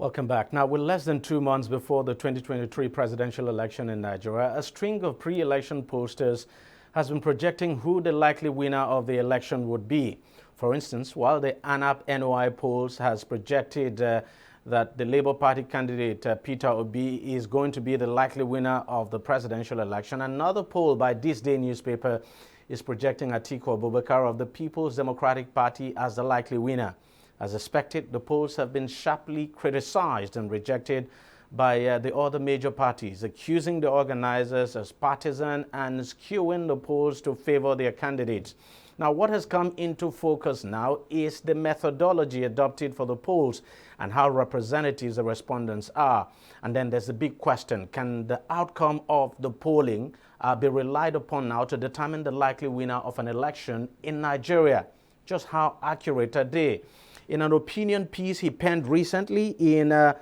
Welcome back. Now, with less than 2 months before the 2023 presidential election in Nigeria, a string of pre-election posters has been projecting who the likely winner of the election would be. For instance, while the ANAP NOI polls has projected that the Labour Party candidate Peter Obi is going to be the likely winner of the presidential election, another poll by This Day newspaper is projecting Atiku Abubakar of the People's Democratic Party as the likely winner. As expected, the polls have been sharply criticized and rejected by the other major parties, accusing the organizers as partisan and skewing the polls to favor their candidates. Now, what has come into focus now is the methodology adopted for the polls and how representative the respondents are. And then there's a big question: can the outcome of the polling be relied upon now to determine the likely winner of an election in Nigeria? Just how accurate are they? In an opinion piece he penned recently now,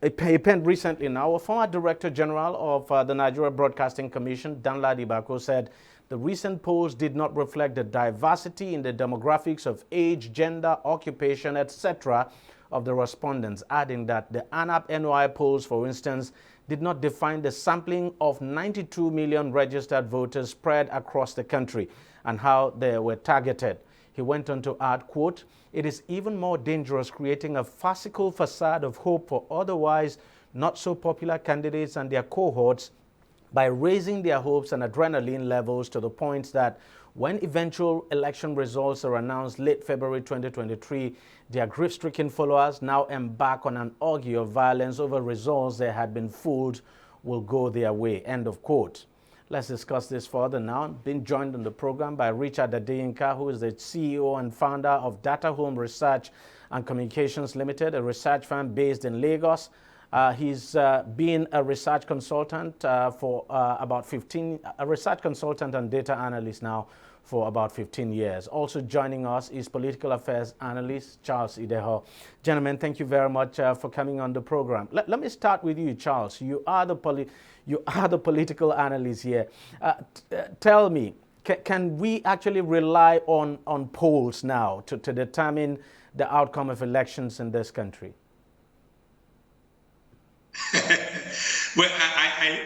a former Director General of the Nigeria Broadcasting Commission, Danladi Bako, said the recent polls did not reflect the diversity in the demographics of age, gender, occupation, etc. of the respondents, adding that the ANAP NOI polls, for instance, did not define the sampling of 92 million registered voters spread across the country and how they were targeted. He went on to add, quote, "It is even more dangerous creating a farcical facade of hope for otherwise not so popular candidates and their cohorts by raising their hopes and adrenaline levels to the point that when eventual election results are announced late February 2023, their grief-stricken followers now embark on an orgy of violence over results they had been fooled will go their way," end of quote. Let's discuss this further now. Being joined on the program by Richard Adeyinka, who is the CEO and founder of Data Home Research and Communications Limited, a research firm based in Lagos. He's been a research consultant for about 15, a research consultant and data analyst now for about 15 years. Also joining us is political affairs analyst Charles Ideho. Gentlemen, thank you very much for coming on the program. Let me start with you, Charles. You are the political analyst here. Tell me, can we actually rely on polls now to determine the outcome of elections in this country? Well,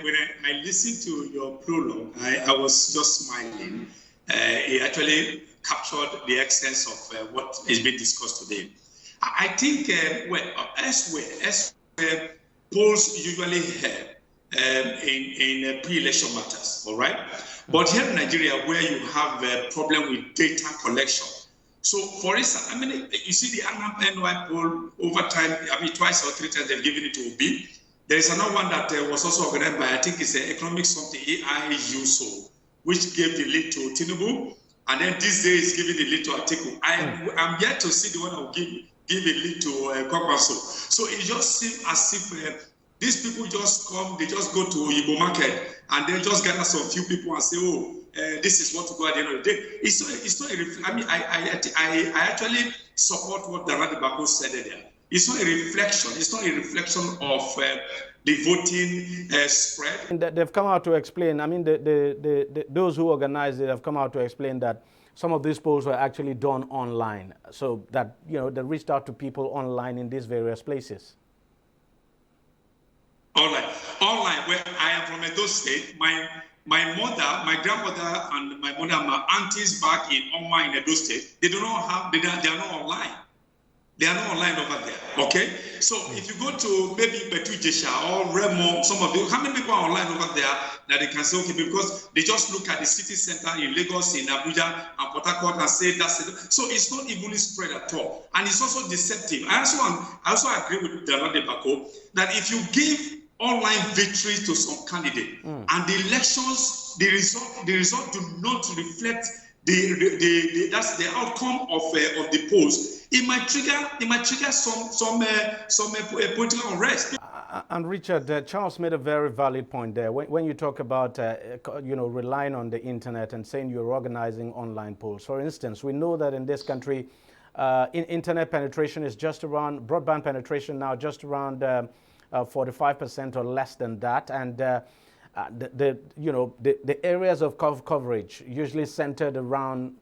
when I listened to your prologue, I was just smiling. It actually captured the essence of what is being discussed today. I think, elsewhere, polls usually help in pre-election matters, all right? But here in Nigeria, where you have a problem with data collection. So, for instance, you see the ANAP NOI poll over time, twice or three times they've given it to Obi. There is another one that was also organized by, I think it's economic something, AIUSO, which gave the lead to Tinubu, and then this day is giving the lead to Atiku. I'm yet to see the one that will give a lead to Kwakwaso. So it just seems as if these people just come, they just go to Igbo market, and then just gather some few people and say, oh, this is what to go at the end of the day. It's not I actually support what Danladi Bako said there. It's not a reflection. It's not a reflection of the voting spread. They've come out to explain. Those who organized it have come out to explain that some of these polls were actually done online, so that they reached out to people online in these various places. Online. Where I am from Edo State, my mother, my grandmother, and my mother, my aunties back in Oma in Edo State, they are not online. They are not online over there, okay? So if you go to maybe Betujesha or Remo, some of you, how many people are online over there that they can say, okay, because they just look at the city center in Lagos, in Abuja, and Port Harcourt and say that's it. So it's not evenly spread at all. And it's also deceptive. I also agree with Danladi Bako that if you give online victories to some candidate and the elections, the result do not reflect that's the outcome of the polls. It might trigger some political unrest. And Richard, Charles made a very valid point there. When you talk about relying on the internet and saying you're organizing online polls, for instance, we know that in this country, internet penetration is just around broadband penetration now, just around 45% or less than that, and the areas of coverage usually centered around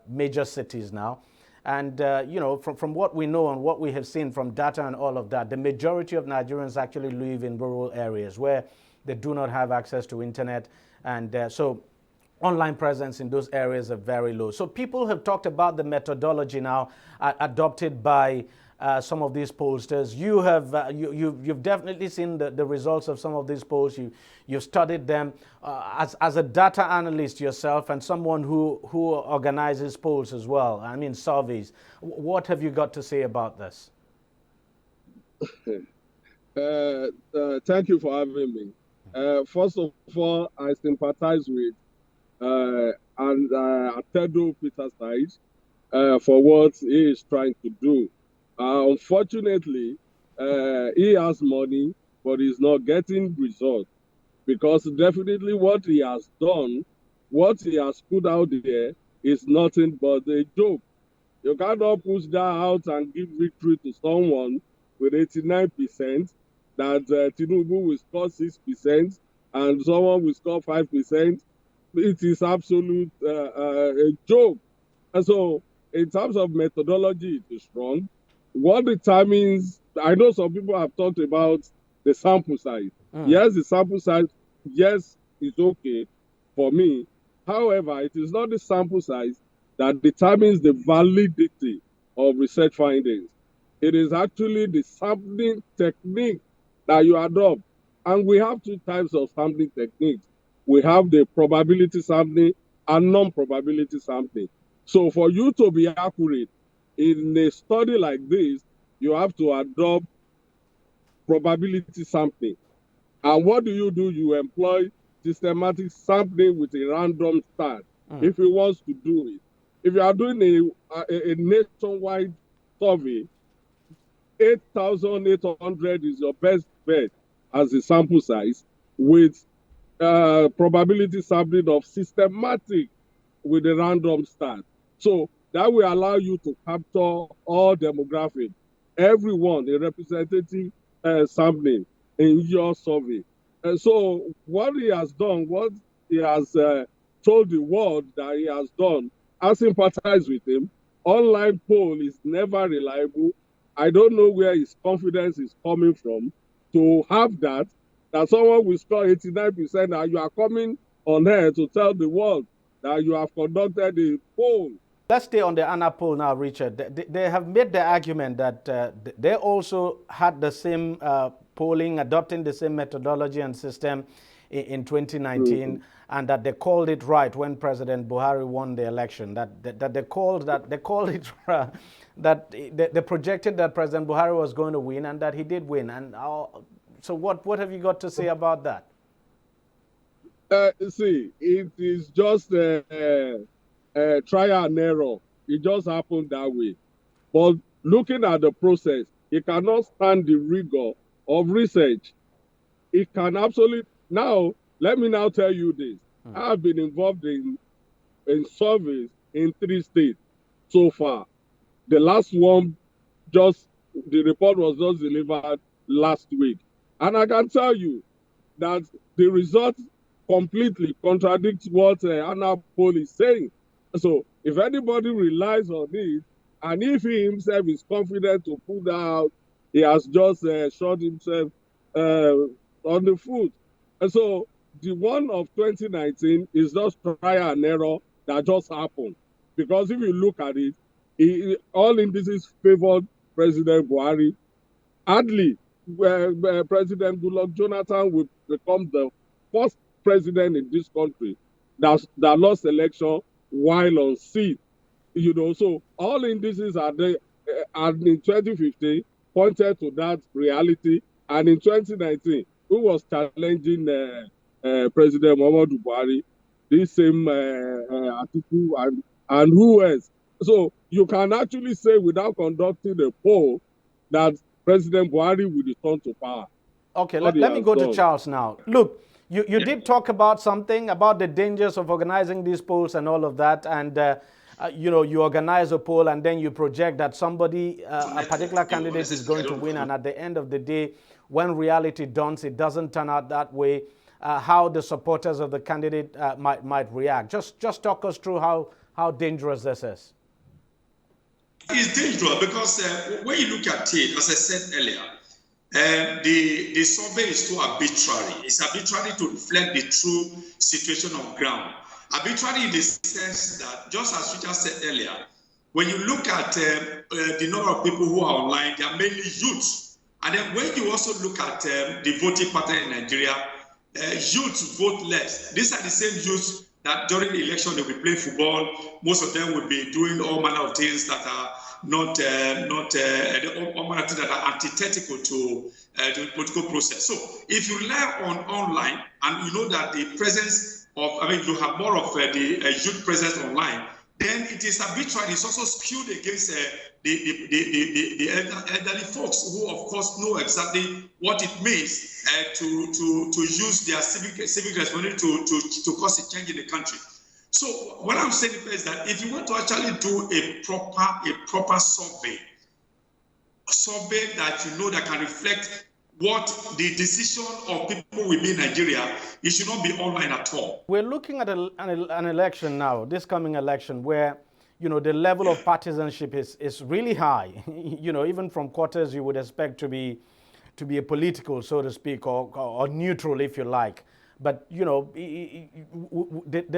major cities now. And, from what we know and what we have seen from data and all of that, the majority of Nigerians actually live in rural areas where they do not have access to internet. And so online presence in those areas are very low. So people have talked about the methodology now adopted by some of these pollsters. You have you've definitely seen the results of some of these polls. You've studied them as a data analyst yourself and someone who organizes polls as well. I mean surveys. What have you got to say about this? Thank you for having me. First of all, I sympathize with Atedo Peter side for what he is trying to do. Unfortunately, he has money, but he's not getting results because definitely what he has done, what he has put out there is nothing but a joke. You cannot push that out and give victory to someone with 89%, that Tinubu will score 6% and someone will score 5%. It is absolute a joke. And so, in terms of methodology, it is wrong. What determines, I know some people have talked about the sample size. Yes, the sample size, yes, is okay for me. However, it is not the sample size that determines the validity of research findings. It is actually the sampling technique that you adopt. And we have two types of sampling techniques. We have the probability sampling and non-probability sampling. So for you to be accurate in a study like this, you have to adopt probability sampling. And what do? You employ systematic sampling with a random start if you want to do it. If you are doing a nationwide survey, 8,800 is your best bet as a sample size, with probability sampling of systematic with a random start. So that will allow you to capture all demographics, everyone, a representative sampling in your survey. And so what he has done, what he has told the world that he has done, I sympathize with him. Online poll is never reliable. I don't know where his confidence is coming from to have that someone will score 89% and you are coming on air to tell the world that you have conducted a poll. Let's stay on the ANA poll now, Richard. They have made the argument that they also had the same polling, adopting the same methodology and system in 2019, and that they called it right when President Buhari won the election. That they called it that they projected that President Buhari was going to win, and that he did win. And so, what have you got to say about that? See, it is just trial and error. It just happened that way. But looking at the process, it cannot stand the rigor of research. It can absolutely. Now, let me now tell you this. I have been involved in surveys in 3 states so far. The last one, the report was just delivered last week. And I can tell you that the results completely contradicts what Anna Poll is saying. So if anybody relies on it, and if he himself is confident to put that out, he has just shot himself on the foot. And so the one of 2019 is just trial and error that just happened. Because if you look at it, all indices favored President Buhari. Hardly President Goodluck Jonathan will become the first president in this country that lost election while on seat. So all indices are there, and in 2015 pointed to that reality, and in 2019, who was challenging President Muhammadu Buhari, this same Atiku and who else? So you can actually say without conducting a poll that President Buhari will return to power. Okay, let me go to Charles now. Look, you did talk about something about the dangers of organizing these polls and all of that, and you organize a poll and then you project that somebody, a particular candidate is going to win, and at the end of the day, when reality dawns, it doesn't turn out that way. How the supporters of the candidate might react. Just talk us through how dangerous this is. it's dangerous because when you look at it, as I said earlier, the survey is too arbitrary. It's arbitrary to reflect the true situation on ground. Arbitrary in the sense that, just as you just said earlier, when you look at the number of people who are online, they are mainly youths. And then when you also look at the voting pattern in Nigeria, youths vote less. These are the same youths that during the election they'll be playing football. Most of them will be doing all manner of things that are all manner of things that are antithetical to the political process. So if you rely on online and you know that the presence of, you have more of the youth presence online, then it is arbitrary. It's also skewed against the elderly folks who, of course, know exactly what it means to use their civic responsibility to cause a change in the country. So what I'm saying is that if you want to actually do a proper survey that you know that can reflect what the decision of people will be in Nigeria, it should not be online at all. We're looking at an election now, this coming election, where the level of partisanship is really high. Even from quarters you would expect to be a political, so to speak, or neutral, if you like. But the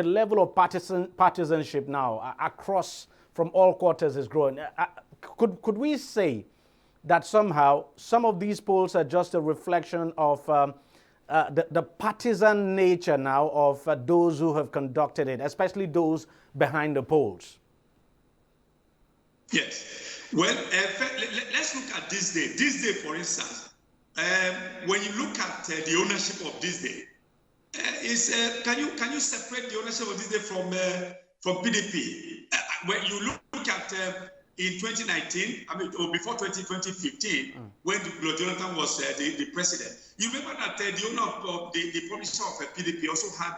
level of partisanship now across from all quarters is growing. Could we say that somehow some of these polls are just a reflection of the partisan nature now of those who have conducted it, especially those behind the polls? Yes. Well, let's look at this day. This day, for instance, when you look at the ownership of this day, can you separate the ownership of this day from PDP? When you look at in 2019, or before 2015, when Lord Jonathan was the president, you remember that the owner of the publisher of PDP also had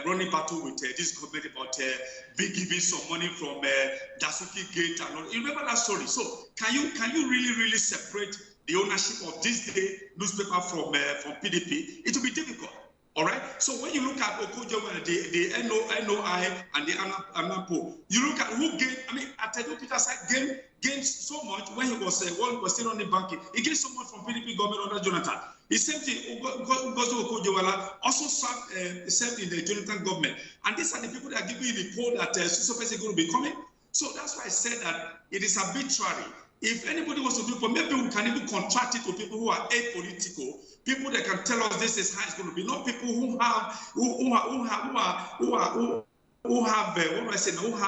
running battle with this government about giving some money from Dasuki Gate and all. You remember that story? So can you really separate the ownership of this day newspaper from PDP? It will be difficult. All right. So when you look at Okojo, the NOI and the ANAPO, you look at who gained. Atedo Peter side gained so much when he was still on the banking. He gained so much from PDP government under Jonathan. The same thing, Ngozi Okonjo-Iweala also served in the Jonathan government. And these are the people that are giving the poll that Susope is going to be coming. So that's why I said that it is arbitrary. If anybody wants to do it, but maybe we can even contract it to people who are apolitical, people that can tell us this is how it's going to be, not people who have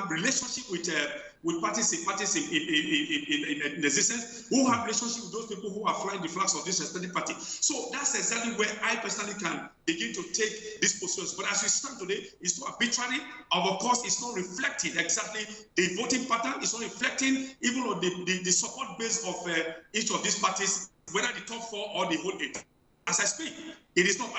relationship with parties in existence, who have relationship with those people who are flying the flags of this respective party. So that's exactly where I personally can begin to take this position. But as we stand today, it's too arbitrary. Of course, it's not reflecting exactly the voting pattern. It's not reflecting even on the support base of each of these parties, whether the top four or the whole eight. As I speak, it is not.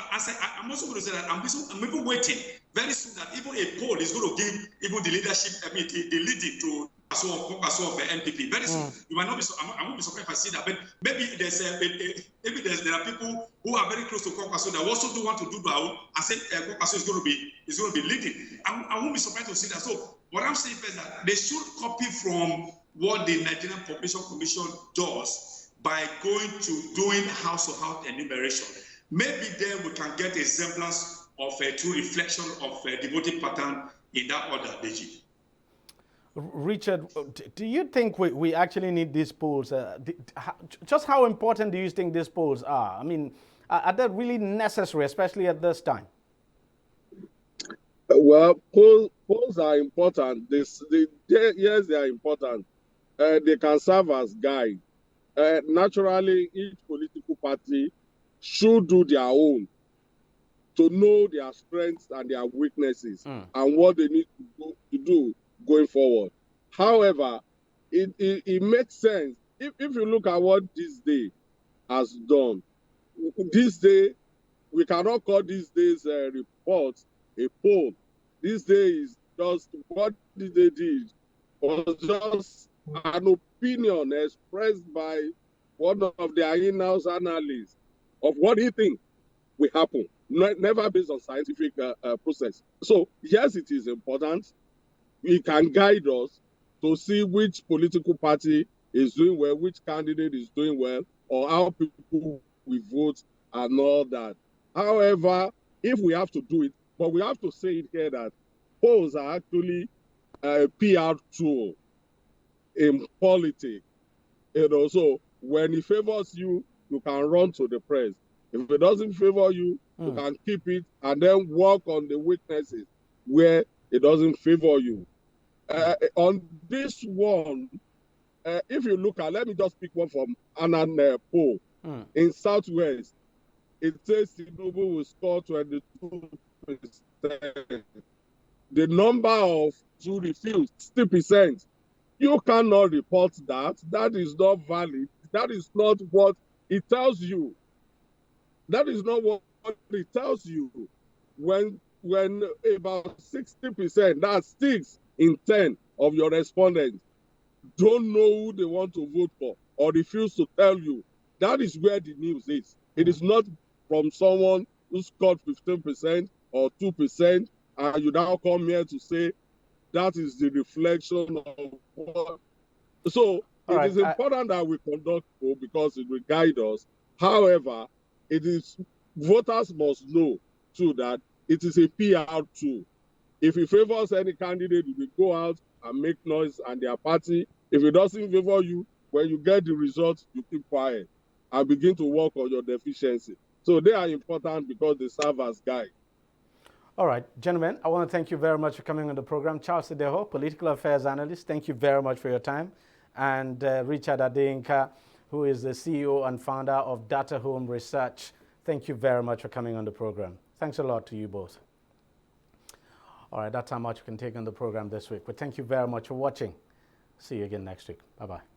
I'm also going to say that I'm even waiting very soon that even a poll is going to give even the leadership, the leading to of the NPP. Very soon, you might not be. I won't be surprised if I see that. But maybe there are people who are very close to Kwakwaso that also do want to do that. I say Kwakwaso is going to be leading. I won't be surprised to see that. So what I'm saying is that they should copy from what the Nigerian Population Commission does by going to doing house-to-house enumeration. Maybe then we can get a semblance of a true reflection of the voting pattern in that order, Deji. Richard, do you think we actually need these polls? Just how important do you think these polls are? Are they really necessary, especially at this time? Well, polls are important. Yes, they are important. They can serve as guide. Naturally, each political party should do their own to know their strengths and their weaknesses and what they need to do going forward. However, it makes sense if you look at what this day has done. This day, we cannot call this day's report a poll. This day is just what this day did was just an opinion expressed by one of the in-house analysts of what he thinks will happen, never based on scientific process. So yes, it is important. It can guide us, to see which political party is doing well, which candidate is doing well, or how people will vote and all that. However, if we have to do it, but we have to say it here that polls are actually a PR tool in politics. So when it favors you, you can run to the press. If it doesn't favor you, you can keep it and then work on the weaknesses where it doesn't favor you. On this one, if you look at, let me just pick one from Annan poll. In Southwest, it says Tinubu will score 22%. The number of to refuse, 60%. You cannot report that. That is not valid. That is not what it tells you. That is not what it tells you. When about 60%, that's 6 in 10 of your respondents don't know who they want to vote for or refuse to tell you, that is where the news is. It is not from someone who scored 15% or 2%, and you now come here to say that is the reflection of what. So it is important that we conduct poll because it will guide us. However, it is voters must know too that it is a PR tool. If it favors any candidate, you will go out and make noise and their party. If it doesn't favor you, when you get the results, you keep quiet and begin to work on your deficiency. So they are important because they serve as guide. All right, gentlemen, I want to thank you very much for coming on the program. Charles Edeho, political affairs analyst, thank you very much for your time. And Richard Adeyinka, who is the CEO and founder of Data Home Research, thank you very much for coming on the program. Thanks a lot to you both. All right, that's how much we can take on the program this week. But thank you very much for watching. See you again next week. Bye-bye.